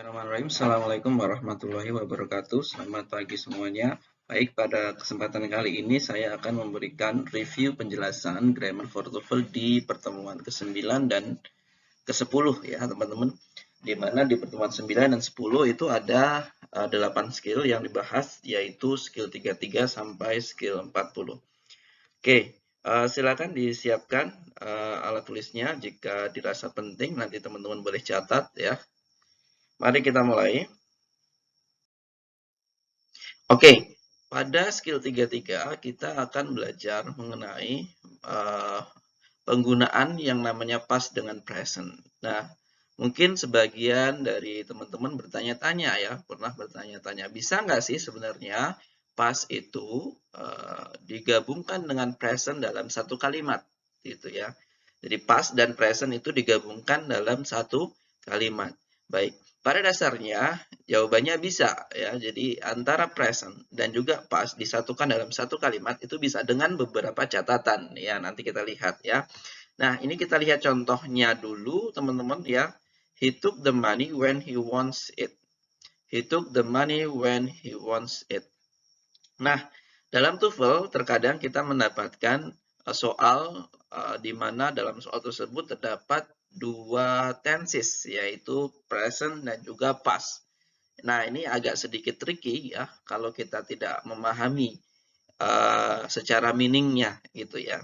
Bismillahirrahmanirrahim. Assalamualaikum warahmatullahi wabarakatuh. Selamat pagi semuanya. Baik, pada kesempatan kali ini saya akan memberikan review penjelasan grammar for TOEFL di pertemuan ke-9 dan ke-10 ya, teman-teman. Di mana di pertemuan 9 dan 10 itu ada 8 skill yang dibahas, yaitu skill 33 sampai skill 40. Oke, silakan disiapkan alat tulisnya jika dirasa penting, nanti teman-teman boleh catat ya. Mari kita mulai. Oke, pada skill 33 kita akan belajar mengenai penggunaan yang namanya past dengan present. Nah, mungkin sebagian dari teman-teman bertanya-tanya ya, pernah bertanya-tanya, bisa nggak sih sebenarnya past itu digabungkan dengan present dalam satu kalimat, gitu ya. Jadi past dan present itu digabungkan dalam satu kalimat. Baik, pada dasarnya jawabannya bisa ya. Jadi antara present dan juga past disatukan dalam satu kalimat itu bisa dengan beberapa catatan ya. Nanti kita lihat ya. Nah, ini kita lihat contohnya dulu teman-teman ya. He took the money when he wants it. He took the money when he wants it. Nah, dalam TOEFL terkadang kita mendapatkan soal di mana dalam soal tersebut terdapat dua tenses, yaitu present dan juga past. Nah, ini agak sedikit tricky ya kalau kita tidak memahami secara meaningnya gitu ya.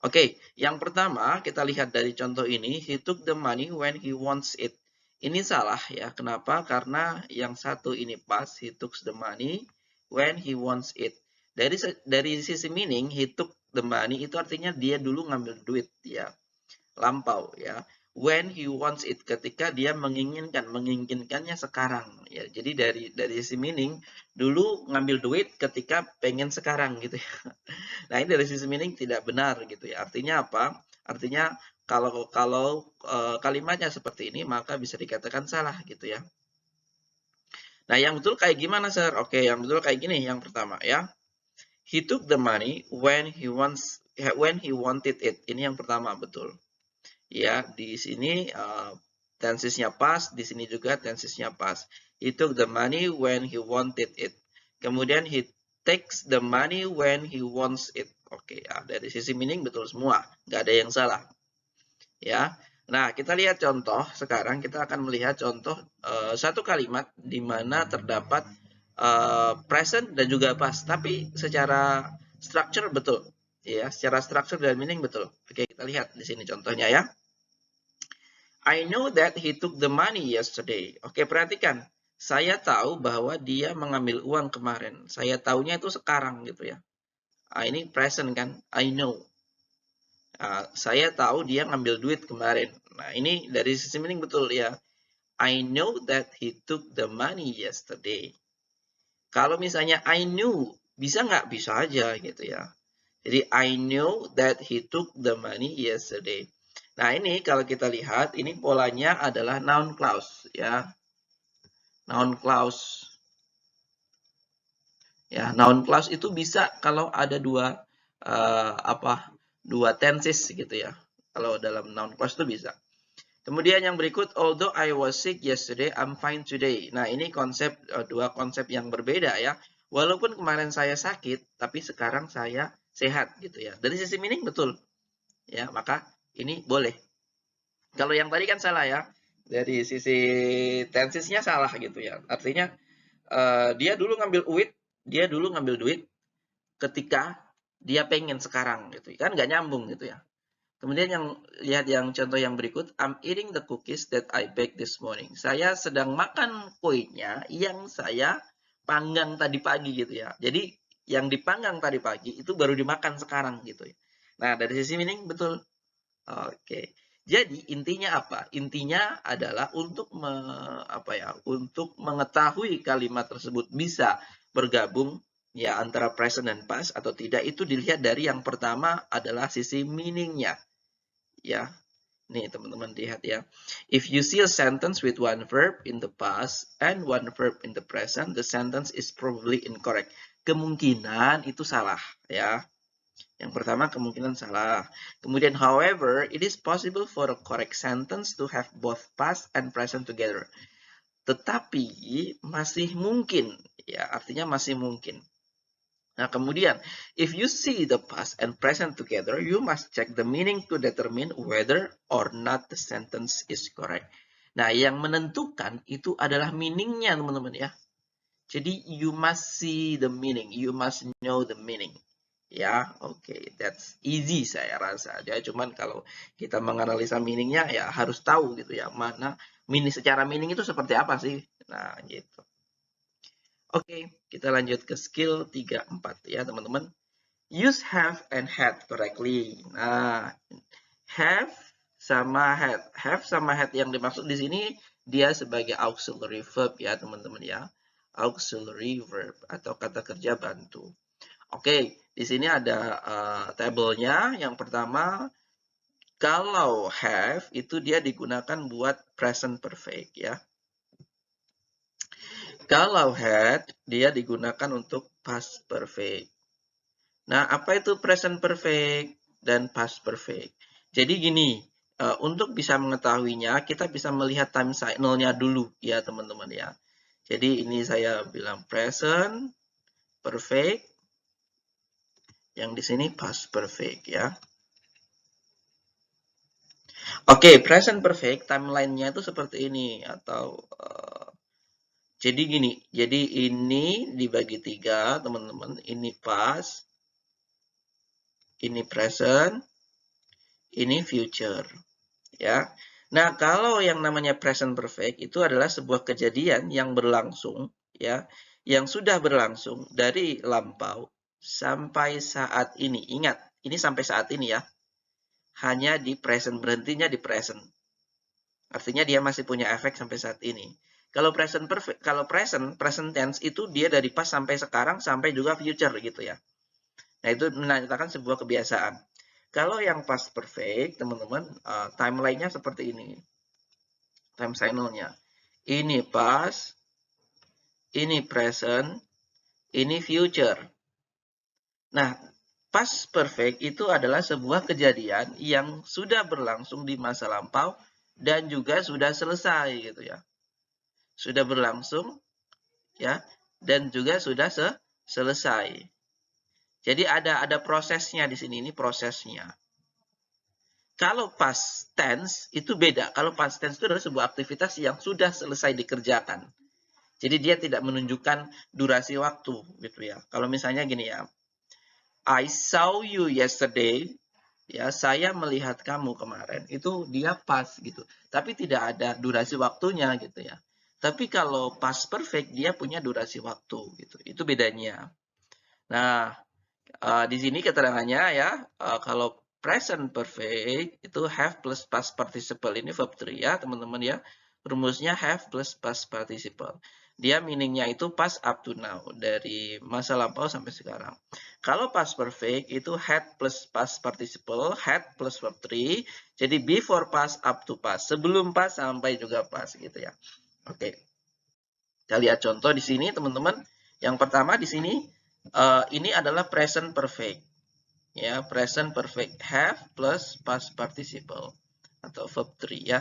Oke, yang pertama kita lihat dari contoh ini, he took the money when he wants it. Ini salah ya. Kenapa? Karena yang satu ini past, he took the money when he wants it. Dari sisi meaning, he took the money itu artinya dia dulu ngambil duit ya, lampau ya. When he wants it, ketika dia menginginkannya sekarang ya. Jadi dari sisi meaning, dulu ngambil duit ketika pengen sekarang gitu ya. Nah, ini dari sisi meaning tidak benar gitu ya. Artinya apa? Artinya kalau kalimatnya seperti ini maka bisa dikatakan salah gitu ya. Nah, yang betul kayak gimana, Sir? Oke, yang betul kayak gini yang pertama ya. He took the money when he wanted it. Ini yang pertama betul. Ya, di sini tensesnya past, di sini juga tensesnya past. He took the money when he wanted it. Kemudian he takes the money when he wants it. Oke, ya, dari sisi meaning betul semua, nggak ada yang salah. Ya, nah kita lihat contoh. Sekarang kita akan melihat contoh satu kalimat di mana terdapat present dan juga past, tapi secara structure betul. Ya, secara structure dan meaning betul. Oke, kita lihat di sini contohnya ya. I know that he took the money yesterday. Oke, perhatikan. Saya tahu bahwa dia mengambil uang kemarin. Saya tahunya itu sekarang gitu ya. Ini present kan. I know. Saya tahu dia ngambil duit kemarin. Nah, ini dari sisi meaning betul ya. I know that he took the money yesterday. Kalau misalnya I knew, bisa nggak? Bisa aja gitu ya. Jadi I know that he took the money yesterday. Nah, ini kalau kita lihat, ini polanya adalah noun clause ya. Noun clause. Ya, noun clause itu bisa kalau ada dua tenses gitu ya. Kalau dalam noun clause itu bisa. Kemudian yang berikut, although I was sick yesterday, I'm fine today. Nah, ini dua konsep yang berbeda ya. Walaupun kemarin saya sakit, tapi sekarang saya sehat gitu ya. Dari sisi meaning betul. Ya, maka ini boleh. Kalau yang tadi kan salah ya. Dari sisi tensesnya salah gitu ya. Artinya dia dulu ngambil duit ketika dia pengen sekarang gitu. Kan nggak nyambung gitu ya. Kemudian lihat yang contoh yang berikut, I'm eating the cookies that I baked this morning. Saya sedang makan kuenya yang saya panggang tadi pagi gitu ya. Jadi yang dipanggang tadi pagi itu baru dimakan sekarang gitu ya. Nah, dari sisi meaning betul. Oke. Jadi intinya apa? Intinya adalah untuk mengetahui kalimat tersebut bisa bergabung ya antara present dan past atau tidak, itu dilihat dari yang pertama adalah sisi meaningnya. Ya. Nih, teman-teman lihat ya. If you see a sentence with one verb in the past and one verb in the present, the sentence is probably incorrect. Kemungkinan itu salah ya. Yang pertama kemungkinan salah. Kemudian, however, it is possible for a correct sentence to have both past and present together. tetapi masih mungkin, ya, artinya masih mungkin. Nah, kemudian, if you see the past and present together, you must check the meaning to determine whether or not the sentence is correct. Nah, yang menentukan itu adalah meaningnya, teman-teman, ya. Jadi, you must see the meaning, you must know the meaning. Ya, oke, that's easy saya rasa. Ya, cuman kalau kita menganalisa meaningnya, ya harus tahu gitu ya, mana secara meaning itu seperti apa sih. Nah, gitu. Oke, kita lanjut ke skill 3-4 ya, teman-teman. Use have and had correctly. Nah, have sama had. Have sama had yang dimaksud di sini dia sebagai auxiliary verb ya, teman-teman ya. Auxiliary verb atau kata kerja bantu. Oke, di sini ada tabelnya. Yang pertama, kalau have itu dia digunakan buat present perfect ya. Kalau had, dia digunakan untuk past perfect. Nah, apa itu present perfect dan past perfect? Jadi gini, untuk bisa mengetahuinya, kita bisa melihat time signal-nya dulu ya, teman-teman ya. Jadi ini saya bilang present perfect, yang di sini past perfect ya. Oke, present perfect timeline-nya itu seperti ini atau jadi gini, jadi ini dibagi 3, teman-teman. Ini past, ini present, ini future, ya. Nah, kalau yang namanya present perfect itu adalah sebuah kejadian yang berlangsung, ya, yang sudah berlangsung dari lampau sampai saat ini. Ingat, ini sampai saat ini ya. Hanya di present, berhentinya di present. Artinya dia masih punya efek sampai saat ini. Kalau present perfect, kalau present tense itu dia dari past sampai sekarang sampai juga future gitu ya. Nah, itu menandakan sebuah kebiasaan. Kalau yang past perfect, teman-teman, timeline-nya seperti ini. Time signal-nya. Ini past, ini present, ini future. Nah, past perfect itu adalah sebuah kejadian yang sudah berlangsung di masa lampau dan juga sudah selesai gitu ya. Sudah berlangsung ya dan juga sudah selesai. Jadi ada prosesnya di sini, ini prosesnya. Kalau past tense itu beda. Kalau past tense itu adalah sebuah aktivitas yang sudah selesai dikerjakan. Jadi dia tidak menunjukkan durasi waktu gitu ya. Kalau misalnya gini ya. I saw you yesterday. Ya, saya melihat kamu kemarin. Itu dia past gitu. Tapi tidak ada durasi waktunya gitu ya. Tapi kalau past perfect dia punya durasi waktu gitu. Itu bedanya. Nah, di sini keterangannya ya, kalau present perfect itu have plus past participle. Ini verb 3 ya, teman-teman ya. Rumusnya have plus past participle. Dia meaningnya itu past up to now, dari masa lampau sampai sekarang. Kalau past perfect itu had plus past participle, had plus verb 3. Jadi before past up to past, sebelum past sampai juga past gitu ya. Oke. Kita lihat contoh di sini, teman-teman. Yang pertama di sini ini adalah present perfect. Ya, present perfect have plus past participle atau verb 3 ya.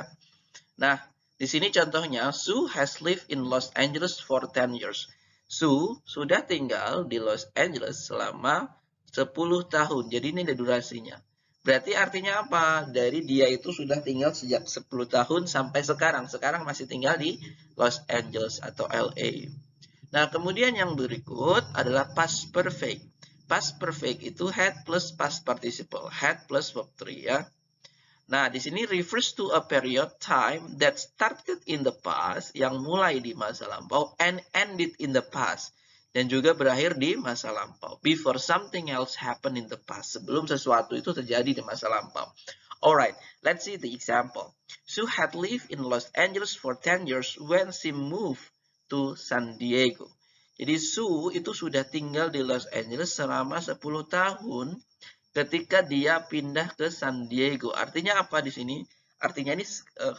Nah, di sini contohnya Sue has lived in Los Angeles for 10 years. Sue sudah tinggal di Los Angeles selama 10 tahun. Jadi ini ada durasinya. Berarti artinya apa? Dari dia itu sudah tinggal sejak 10 tahun sampai sekarang. Sekarang masih tinggal di Los Angeles atau LA. Nah, kemudian yang berikut adalah past perfect. Past perfect itu had plus past participle. Had plus verb 3 ya. Nah, di sini refers to a period time that started in the past, yang mulai di masa lampau, and ended in the past, dan juga berakhir di masa lampau. Before something else happened in the past, sebelum sesuatu itu terjadi di masa lampau. Alright, let's see the example. Sue had lived in Los Angeles for 10 years when she moved to San Diego. Jadi Sue itu sudah tinggal di Los Angeles selama 10 tahun ketika dia pindah ke San Diego. Artinya apa di sini? Artinya ini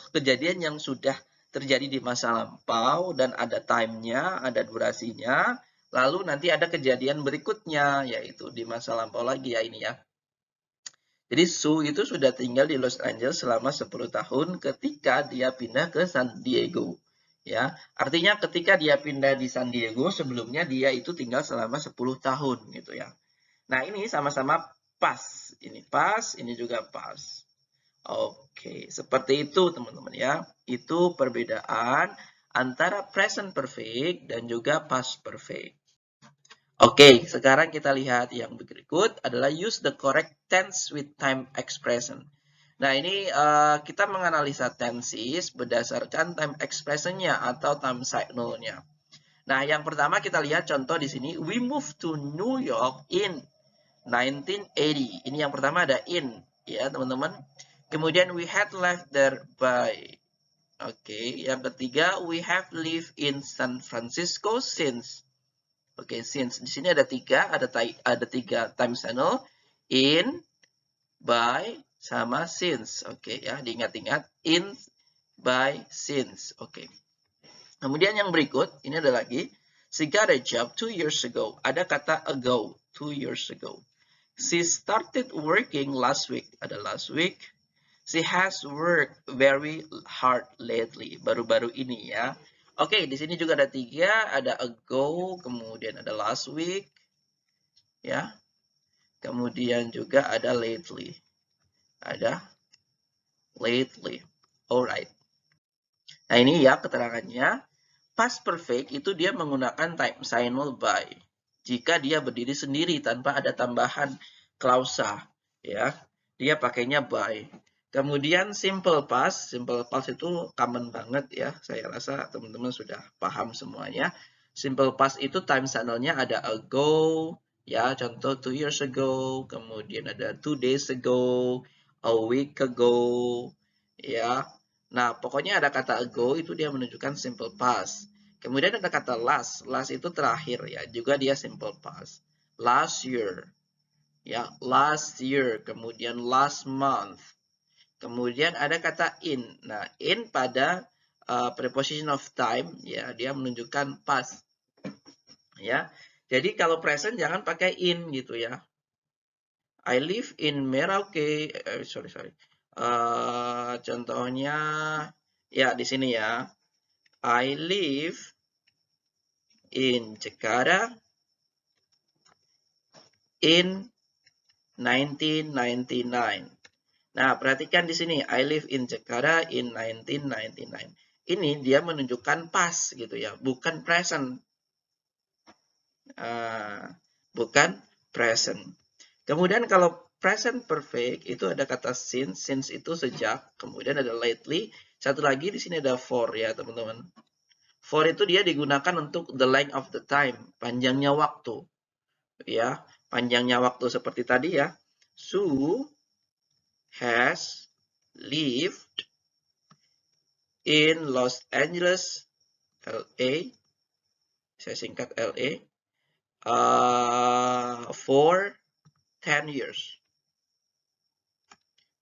kejadian yang sudah terjadi di masa lampau dan ada time-nya, ada durasinya. Lalu nanti ada kejadian berikutnya, yaitu di masa lampau lagi ya ini ya. Jadi Sue itu sudah tinggal di Los Angeles selama 10 tahun ketika dia pindah ke San Diego. Ya, artinya ketika dia pindah di San Diego, sebelumnya dia itu tinggal selama 10 tahun gitu ya. Nah, ini sama-sama pas. Ini pas, ini juga pas. Oke, seperti itu teman-teman ya. Itu perbedaan antara present perfect dan juga past perfect. Oke, sekarang kita lihat yang berikut adalah use the correct tense with time expression. Nah, ini kita menganalisa tenses berdasarkan time expression-nya atau time signal-nya. Nah, yang pertama kita lihat contoh di sini. We moved to New York in 1980. Ini yang pertama ada in, ya teman-teman. Kemudian we had left there by. Oke, yang ketiga we have lived in San Francisco since. Oke, since di sini ada tiga time channel, in, by, sama since. Oke ya, diingat-ingat in, by, since. Oke. Kemudian yang berikut, ini ada lagi. She got a job 2 years ago. Ada kata ago, 2 years ago. She started working last week. Ada last week. She has worked very hard lately. Baru-baru ini ya. Oke, di sini juga ada tiga. Ada ago, kemudian ada last week. Ya. Kemudian juga ada lately. Ada lately. Alright. Nah, ini ya keterangannya. Past perfect itu dia menggunakan time signal by. Jika dia berdiri sendiri tanpa ada tambahan klausa, ya. Dia pakainya by. Kemudian simple past itu common banget ya. Saya rasa teman-teman sudah paham semuanya. Simple past itu time signal-nya ada ago, ya, contoh 2 years ago, kemudian ada 2 days ago, a week ago, ya. Nah, pokoknya ada kata ago itu dia menunjukkan simple past. Kemudian ada kata last. Last itu terakhir ya, juga dia simple past. Last year. Ya, last year, kemudian last month. Kemudian ada kata in. Nah, in pada preposition of time ya, dia menunjukkan past. Ya. Jadi kalau present jangan pakai in gitu ya. I live in Merauke. Sorry. Contohnya ya di sini ya. I live in Jakarta in 1999. Nah, perhatikan di sini, I live in Jakarta in 1999. Ini dia menunjukkan past gitu ya, bukan present. Bukan present. Kemudian kalau present perfect itu ada kata since itu sejak, kemudian ada lately, satu lagi di sini ada for ya, teman-teman. For itu dia digunakan untuk the length of the time, panjangnya waktu. Ya, panjangnya waktu seperti tadi ya. Sue has lived in Los Angeles, LA. Saya singkat LA. For 10 years.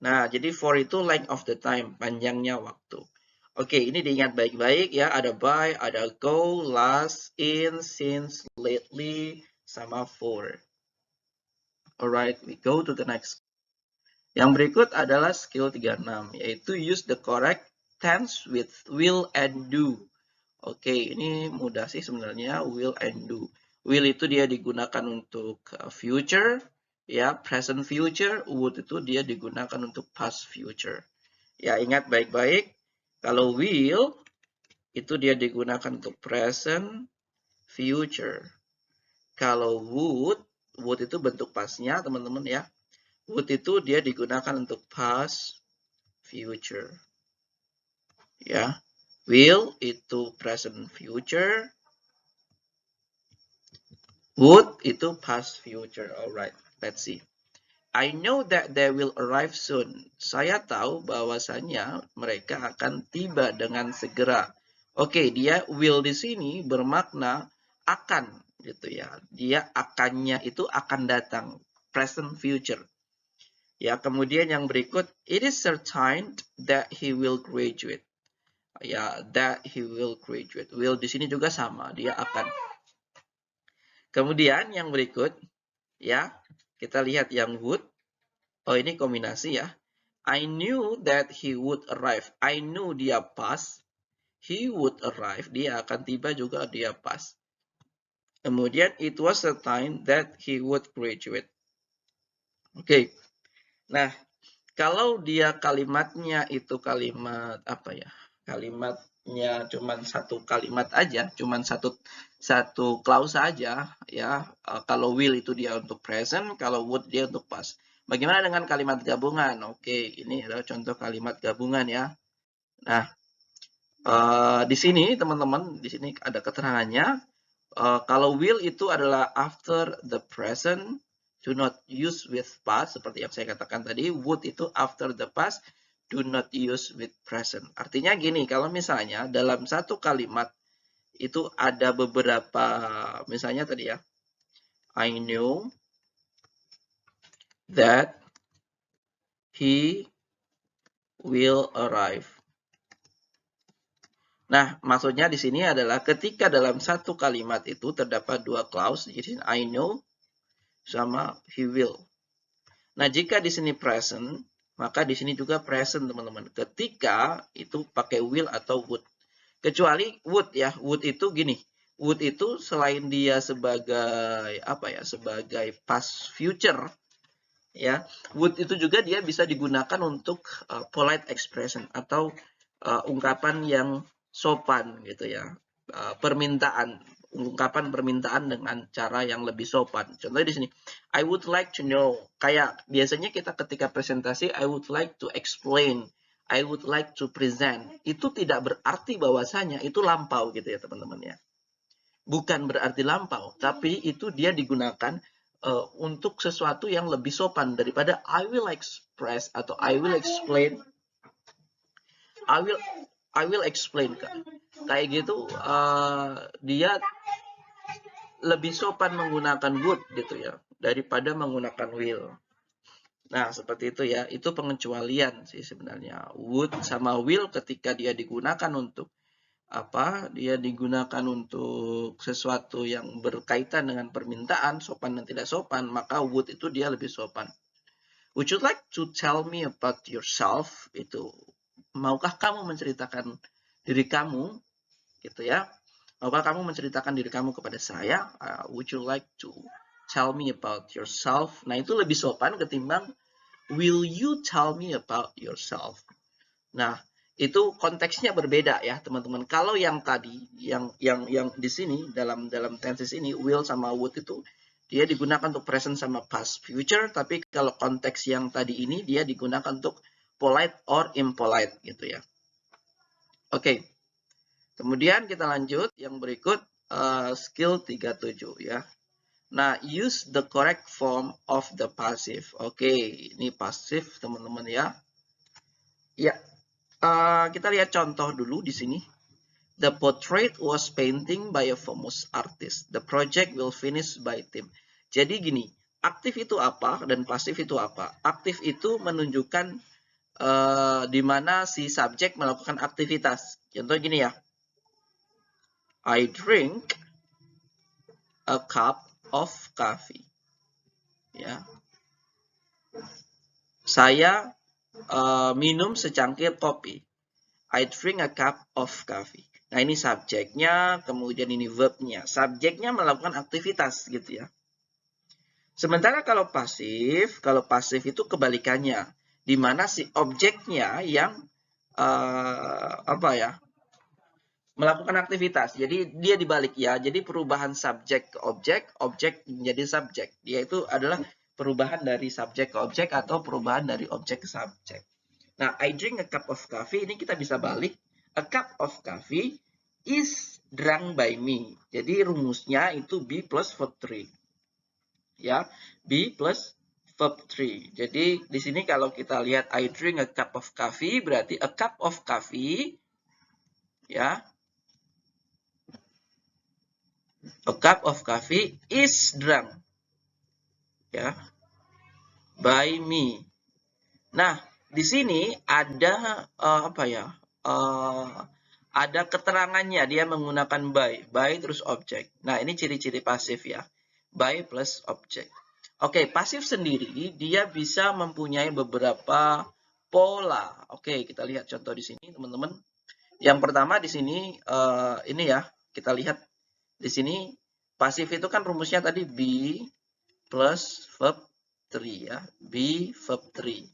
Nah, jadi for itu length of the time, panjangnya waktu. Oke, ini diingat baik-baik ya. Ada by, ada go, last, in, since, lately, sama for. Alright, we go to the next. Yang berikut adalah skill 36, yaitu use the correct tense with will and do. Oke, ini mudah sih sebenarnya, will and do. Will itu dia digunakan untuk future, ya, present future. Would itu dia digunakan untuk past future. Ya, ingat baik-baik, kalau will itu dia digunakan untuk present future. Kalau would itu bentuk pastnya, teman-teman ya. Would itu dia digunakan untuk past future. Ya. Will itu present future. Would itu past future. Alright, let's see. I know that they will arrive soon. Saya tahu bahwasannya mereka akan tiba dengan segera. Oke, dia will di sini bermakna akan gitu ya. Dia akannya itu akan datang, present future. Ya, kemudian yang berikut, it is certain that he will graduate. Ya, that he will graduate. Will di sini juga sama, dia akan. Kemudian yang berikut, ya, kita lihat yang would. Oh, ini kombinasi ya. I knew that he would arrive. I knew dia past. he would arrive, dia akan tiba juga, dia past. Kemudian it was the time that he would graduate. Oke. Nah, kalau dia kalimatnya itu kalimat apa ya? Kalimatnya cuman satu kalimat aja, cuman satu klausa aja ya. Kalau will itu dia untuk present, kalau would dia untuk past. Bagaimana dengan kalimat gabungan? Oke, ini adalah contoh kalimat gabungan ya. Nah, di sini teman-teman, di sini ada keterangannya. Kalau will itu adalah after the present, do not use with past, seperti yang saya katakan tadi. Would itu after the past, do not use with present. Artinya gini, kalau misalnya dalam satu kalimat itu ada beberapa, misalnya tadi ya, I knew that he will arrive. Nah, maksudnya di sini adalah ketika dalam satu kalimat itu terdapat dua clause, jadi I know sama he will. Nah, jika di sini present, maka di sini juga present, teman-teman. Ketika itu pakai will atau would. Kecuali would ya. Would itu gini. Would itu selain dia sebagai apa ya? Sebagai past future ya. Would itu juga dia bisa digunakan untuk polite expression atau ungkapan yang sopan gitu ya. Ungkapan permintaan dengan cara yang lebih sopan. Contohnya di sini, I would like to know. Kayak biasanya kita ketika presentasi, I would like to explain, I would like to present. Itu tidak berarti bahwasanya itu lampau gitu ya teman-teman ya. Bukan berarti lampau, tapi itu dia digunakan untuk sesuatu yang lebih sopan daripada I will express atau I will explain. I will explain. Kayak gitu, dia lebih sopan menggunakan would gitu ya daripada menggunakan will. Nah, seperti itu ya. Itu pengecualian sih sebenarnya. Would sama will ketika dia digunakan untuk apa? Dia digunakan untuk sesuatu yang berkaitan dengan permintaan, sopan dan tidak sopan, maka would itu dia lebih sopan. Would you like to tell me about yourself? Itu maukah kamu menceritakan diri kamu gitu ya? Maukah kamu menceritakan diri kamu kepada saya? Would you like to tell me about yourself? Nah, itu lebih sopan ketimbang will you tell me about yourself? Nah, itu konteksnya berbeda ya, teman-teman. Kalau yang tadi, yang di sini dalam tenses ini will sama would itu dia digunakan untuk present sama past future, tapi kalau konteks yang tadi ini dia digunakan untuk polite or impolite gitu ya. Oke. Kemudian kita lanjut yang berikut, skill 37 ya. Nah, use the correct form of the passive. Oke, ini passive teman-teman ya. Ya, kita lihat contoh dulu di sini. The portrait was painting by a famous artist. The project will finish by team. Jadi gini, aktif itu apa dan pasif itu apa? Aktif itu menunjukkan di mana si subjek melakukan aktivitas. Contoh gini ya. I drink a cup of coffee. Ya. Saya minum secangkir kopi. I drink a cup of coffee. Nah, ini subjeknya, kemudian ini verbnya. Subjeknya melakukan aktivitas gitu ya. Sementara kalau pasif itu kebalikannya, di mana si objeknya yang melakukan aktivitas. Jadi dia dibalik ya. Jadi perubahan subjek ke objek, objek menjadi subjek. Dia itu adalah perubahan dari subjek ke objek atau perubahan dari objek ke subjek. Nah, I drink a cup of coffee, ini kita bisa balik. A cup of coffee is drunk by me. Jadi rumusnya itu be plus verb 3. Ya, be plus verb 3. Jadi di sini kalau kita lihat I drink a cup of coffee, berarti a cup of coffee, ya. A cup of coffee is drunk, ya, by me. Nah, di sini ada ada keterangannya, dia menggunakan by terus objek. Nah, ini ciri-ciri pasif ya, by plus objek. Oke, pasif sendiri dia bisa mempunyai beberapa pola. Oke, kita lihat contoh di sini teman-teman. Yang pertama di sini ini ya, kita lihat di sini pasif itu kan rumusnya tadi be plus verb 3 ya, be verb 3.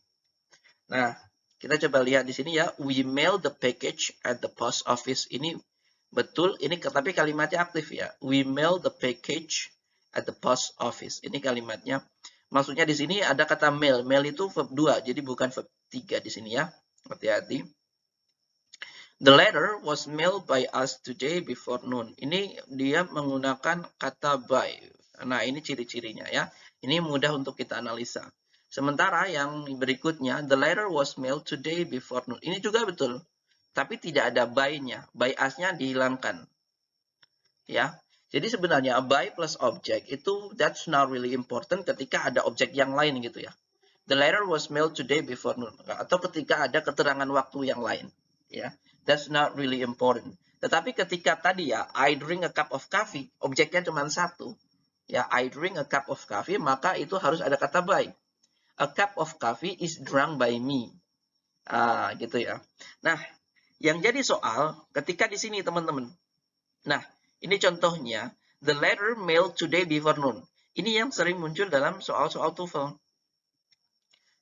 Nah, kita coba lihat di sini ya, we mail the package at the post office. Ini betul, ini tapi kalimatnya aktif ya. We mail the package at the post office. Ini kalimatnya. Maksudnya di sini ada kata mail. Mail itu verb 2, jadi bukan verb 3 di sini ya. Hati-hati. The letter was mailed by us today before noon. Ini dia menggunakan kata by. Nah, ini ciri-cirinya ya. Ini mudah untuk kita analisa. Sementara yang berikutnya, the letter was mailed today before noon. Ini juga betul. Tapi tidak ada by-nya. By us-nya dihilangkan. Ya. Jadi sebenarnya by plus object itu that's not really important ketika ada objek yang lain gitu ya. The letter was mailed today before noon. Atau ketika ada keterangan waktu yang lain. Ya. That's not really important. Tetapi ketika tadi ya, I drink a cup of coffee, objeknya cuma satu. Ya, I drink a cup of coffee, maka itu harus ada kata by. A cup of coffee is drunk by me. Gitu ya. Nah, yang jadi soal ketika di sini teman-teman. Nah, ini contohnya, the letter mailed today before noon. Ini yang sering muncul dalam soal-soal TOEFL.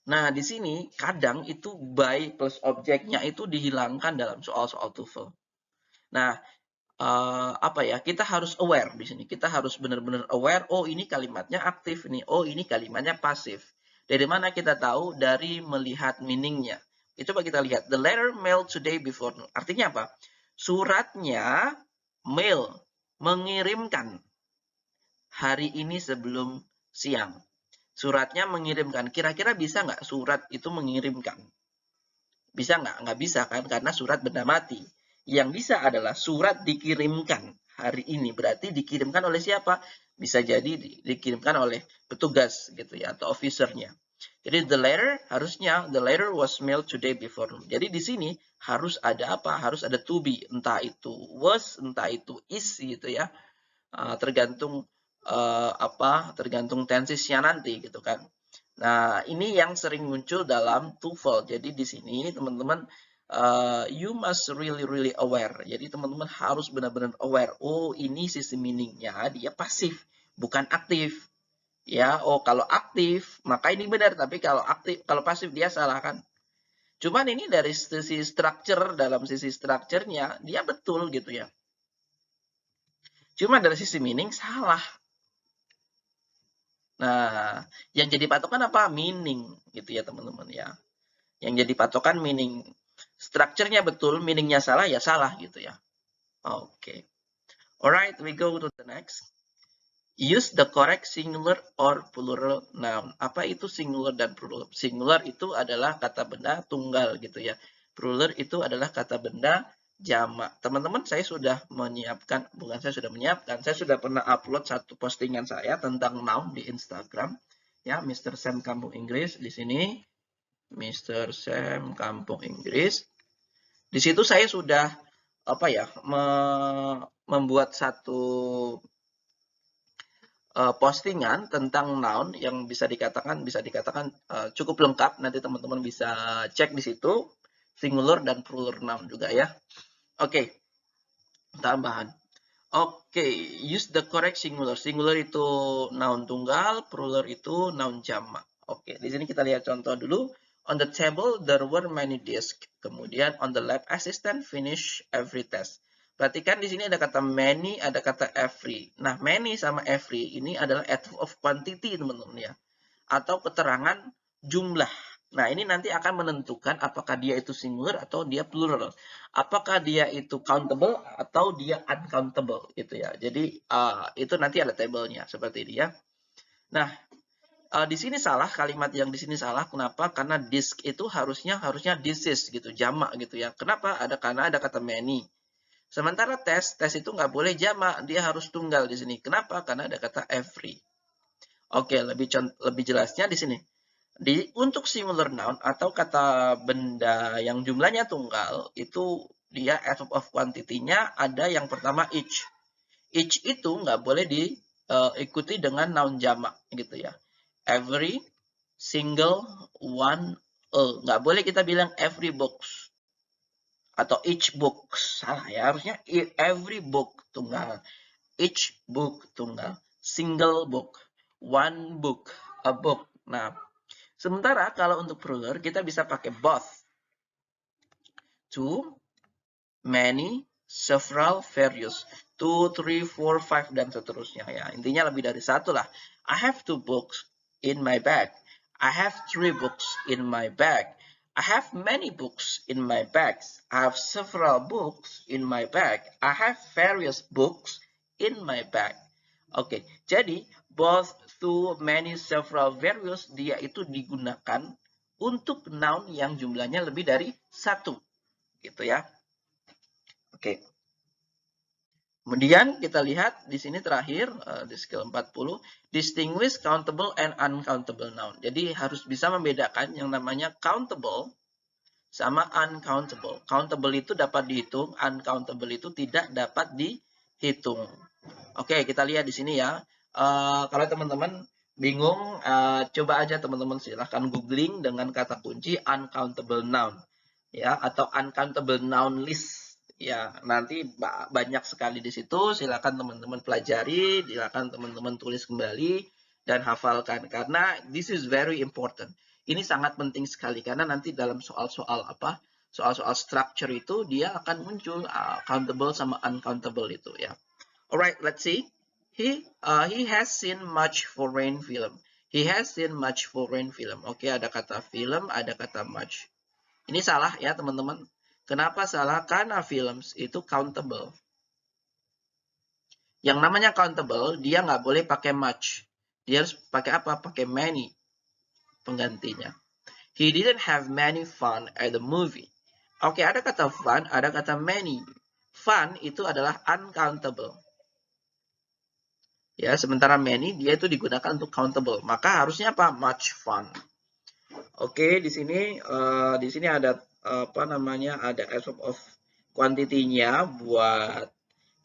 Nah, di sini kadang itu by plus objeknya itu dihilangkan dalam soal-soal TOEFL. Nah, apa ya? Kita harus aware di sini. Kita harus benar-benar aware. Oh, ini kalimatnya aktif nih. Oh, ini kalimatnya pasif. Dari mana kita tahu? Dari melihat meaningnya. Coba kita lihat. The letter mailed today before noon. Artinya apa? Suratnya mail, mengirimkan hari ini sebelum siang. Suratnya mengirimkan. Kira-kira bisa nggak surat itu mengirimkan? Bisa nggak? Nggak bisa kan? Karena surat benda mati. Yang bisa adalah surat dikirimkan hari ini. Berarti dikirimkan oleh siapa? Bisa jadi dikirimkan oleh petugas gitu ya, atau officernya. Jadi the letter was mailed today before noon. Jadi di sini harus ada apa? Harus ada to be. Entah itu was, entah itu is gitu ya. Tergantung tergantung tensesnya nanti gitu kan. Nah, ini yang sering muncul dalam TOEFL. Jadi di sini teman-teman you must really aware. Jadi teman-teman harus benar-benar aware. Oh, ini sisi meaningnya dia pasif, bukan aktif. Ya, oh kalau aktif maka ini benar, tapi kalau pasif dia salah kan. Cuman ini dari sisi structure, dalam sisi structure-nya dia betul gitu ya. Cuma dari sisi meaning salah. Nah, yang jadi patokan apa? Meaning gitu ya teman-teman ya. Yang jadi patokan meaning. Structure-nya betul, meaning-nya salah ya salah gitu ya. Oke. Alright, we go to the next. Use the correct singular or plural noun. Apa itu singular dan plural? Singular itu adalah kata benda tunggal gitu ya. Plural itu adalah kata benda jamak. Teman-teman, saya sudah menyiapkan, bukan saya sudah menyiapkan, saya sudah pernah upload satu postingan saya tentang noun di Instagram. Ya, Mr. Sam Kampung Inggris di sini. Mr. Sam Kampung Inggris. Di situ saya sudah membuat satu postingan tentang noun yang bisa dikatakan cukup lengkap. Nanti teman-teman bisa cek di situ singular dan plural noun juga ya. Oke. Tambahan. Oke, use the correct singular. Singular itu noun tunggal, plural itu noun jamak. Oke, di sini kita lihat contoh dulu. On the table there were many desks. Kemudian on the lab assistant finish every task. Perhatikan di sini ada kata many, ada kata every. Nah, many sama every ini adalah adverb of quantity, teman-teman ya. Atau keterangan jumlah. Nah, ini nanti akan menentukan apakah dia itu singular atau dia plural. Apakah dia itu countable atau dia uncountable gitu ya. Jadi itu nanti ada tabelnya seperti ini ya. Nah, di sini salah, kalimat yang di sini salah. Kenapa? Karena disk itu harusnya disease gitu, jamak gitu ya. Kenapa? Karena ada kata many. Sementara tes itu nggak boleh jamak, dia harus tunggal di sini. Kenapa? Karena ada kata every. Oke, lebih jelasnya di sini. Untuk singular noun atau kata benda yang jumlahnya tunggal, itu dia adverb of quantity-nya ada yang pertama each. Each itu nggak boleh diikuti dengan noun jamak gitu ya. Every, single, one, nggak boleh kita bilang every box. atau each book, salah ya, harusnya every book tunggal, each book tunggal, single book, one book, a book. Nah, sementara kalau untuk plural kita bisa pakai both, two, many, several, various, 2, 3, 4, 5 dan seterusnya ya. Intinya lebih dari satu lah. I have 2 books in my bag. I have 3 books in my bag. I have many books in my bags. I have several books in my bag. I have various books in my bag. Oke, jadi both, two, many, several, various dia itu digunakan untuk noun yang jumlahnya lebih dari satu, gitu ya. Oke. Kemudian kita lihat di sini terakhir di skill 40, distinguish countable and uncountable noun. Jadi harus bisa membedakan yang namanya countable sama uncountable. Countable itu dapat dihitung, uncountable itu tidak dapat dihitung. Oke, kita lihat di sini ya. Kalau teman-teman bingung, coba aja teman-teman silahkan googling dengan kata kunci uncountable noun ya, atau uncountable noun list. Ya, nanti banyak sekali di situ. Silakan teman-teman pelajari, silakan teman-teman tulis kembali dan hafalkan karena this is very important. Ini sangat penting sekali karena nanti dalam soal-soal soal-soal structure itu dia akan muncul countable sama uncountable itu ya. Alright, let's see. He has seen much foreign film. He has seen much foreign film. Oke, ada kata film, ada kata much. Ini salah ya teman-teman. Kenapa salah? Karena films itu countable. Yang namanya countable, dia nggak boleh pakai much. Dia harus pakai apa? Pakai many penggantinya. He didn't have many fun at the movie. Oke, ada kata fun, ada kata many. Fun itu adalah uncountable. Ya, sementara many dia itu digunakan untuk countable. Maka harusnya apa? Much fun. Oke, di sini ada apa namanya? Ada aspect of quantity-nya buat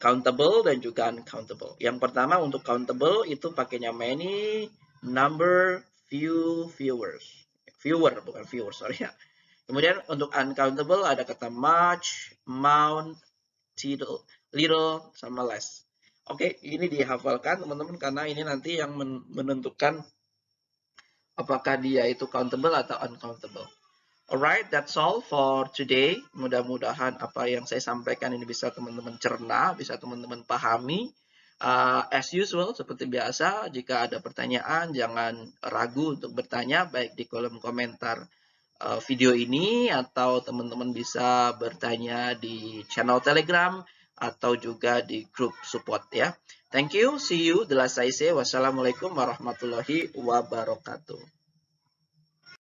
countable dan juga uncountable. Yang pertama untuk countable itu pakainya many, number, few, viewers. Viewer bukan viewers, sorry ya. Kemudian untuk uncountable ada kata much, amount, little, sama less. Oke, ini dihafalkan teman-teman karena ini nanti yang menentukan apakah dia itu countable atau uncountable. Alright, that's all for today. Mudah-mudahan apa yang saya sampaikan ini bisa teman-teman cerna, bisa teman-teman pahami. As usual, seperti biasa, jika ada pertanyaan, jangan ragu untuk bertanya, baik di kolom komentar video ini, atau teman-teman bisa bertanya di channel Telegram, atau juga di grup support ya. Thank you, see you, wassalamualaikum warahmatullahi wabarakatuh.